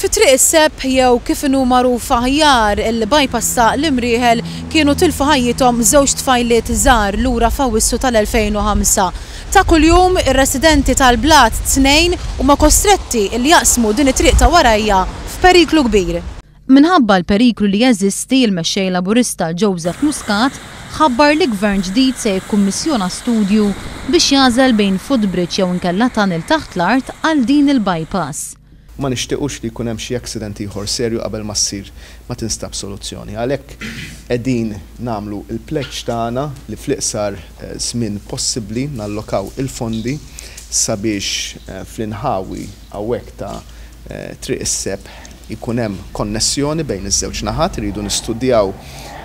Fi-triq is-Sepp jew kif inhu magħruf aħjar il-bypass ta' l-Imrieħel kienu tilfu ħajjithom żewġ tfajliet żgħar lura f'Awwissu tal-2005. Ta' kuljum ir-residenti tal-blat tnejn huma kostretti li jaqsmu din it-triq ta' warajja f'periklu kbir. Minħabba l-periklu li jeżisti il-mexxej Laburista Joseph Muscat ħabbar li gvern ġdid se jikkummissjona studju biex jażel bejn footbridge jew inkella tunnel taħt l-art għal din il-bypass. Ma nixtiequx li jkun hemm xi accident ieħor serju qabel ma ssir ma tinstab soluzzjoni. Għalhekk qegħdin nagħmlu l-pledge tagħna li fl-iqsar żmien possibbli nallokaw il-fondi sabiex fl-inħawi hawnhekk ta' triq is-Sepp ikun hemm konnessjoni bejn iż-żewġ naħat, iridu nistudjaw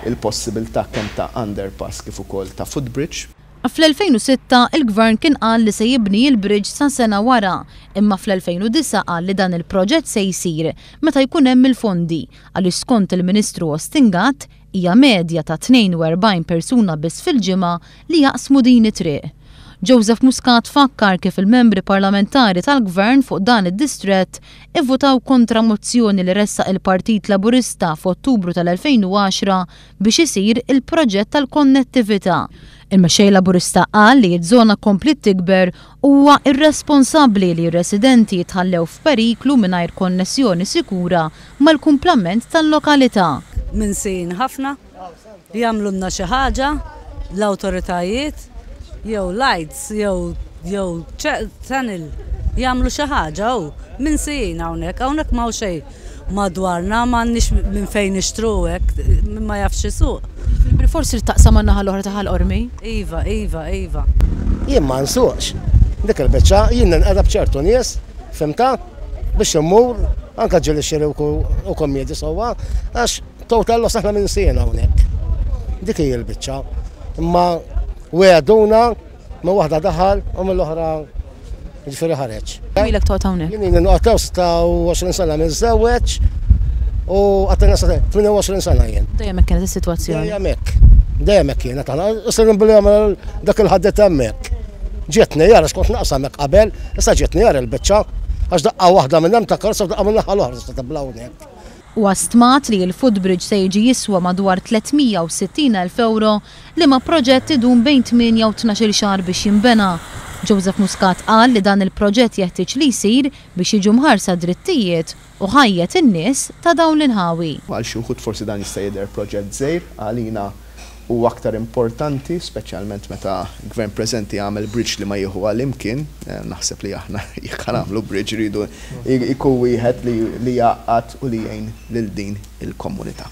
il-possibilità kemm ta' underpass kif ukoll ta' footbridge. Fl-2006 il-Gvern kien qal li se jibni l-bridge sa sena wara, imma fl-2009 qal li dan il-proġett se jsir meta jkun hemm il-fondi għaliex skont il-Ministru Ostingat hija medja ta' 42 persuna biss fil-ġimgħa li jaqsmu din it-triq. Joseph Muscat fakkar kif il-membri parlamentari tal-Gvern fuq dan id-distrett ivvutaw kontra mozzjoni li ressaq il-Partit Laburista f'Ottubru tal-2010 biex isir il-proġett tal-konnettività. Il-mexxej Laburista qal li ż-żona kompli tikber huwa irresponsabbli li r-residenti jitħallew f'periklu mingħajr konnessjoni sikura mal-kumplament tal-lokalità. Minsin ħafna jagħmlulna xi ħaġa l-awtoritajiet jew lights jew tunnel jagħmlu xi ħaġa minsin hawnhekk m'hawn xejn madwarna m'għandniex minn fejn nixtru hekk ma jafx isuq. Forsi taqsam għan-naħa l-oħra ta' ħall-qormi? Iva. Jien ma nsuqx. Dik il-biċċa jien ninqeda b'ċertu nies, fimta, biex immur anke ġieli xiri u kommedi sewwa għax total loss aħna minn sien hawnhekk. Dik hija l-biċċa. Imma weduna ma waħda daħal u mill-oħra ġifieri ħareġ. Ilek toqgħod hawnhekk? Jien inqgħod 26 sena minn żewweġ u għattina 28 sena jien. Dejjem hekk kienet is-sitwazzjoni. Dejjem hekk kienet aħna issa nbilli għamel dak il-ħaddet hemmhekk. Ġietni jara x'kont naqsam hekk qabel, issa ġietni jara l-biċċa għax daqqa waħda minn hemm ta' karozza u daqqa minn naħa l-oħra tista' tibla hawnhekk. U stmat li l-footbridge se jiġi jiswa madwar 360,000 euro li ma' proġett idum bejn 8 u 12 xahar biex jinbena. Joseph Muscat qal li dan il-proġett jeħtieġ li jsir biex jiġu mħarsa drittijiet u ħajjet in-nies ta' dawn l-inħawi. Għal xi wħud forsi dan jista' jidher proġett żgħir għalina u aktar importanti, speċjalment meta l-Gvern preżenti għamel bridge li ma jieħu għal imkien, naħseb li aħna jekk nagħmlu bridge iridu jkun wieħed li jgħaqqad u li jgħin lil din il-komunità.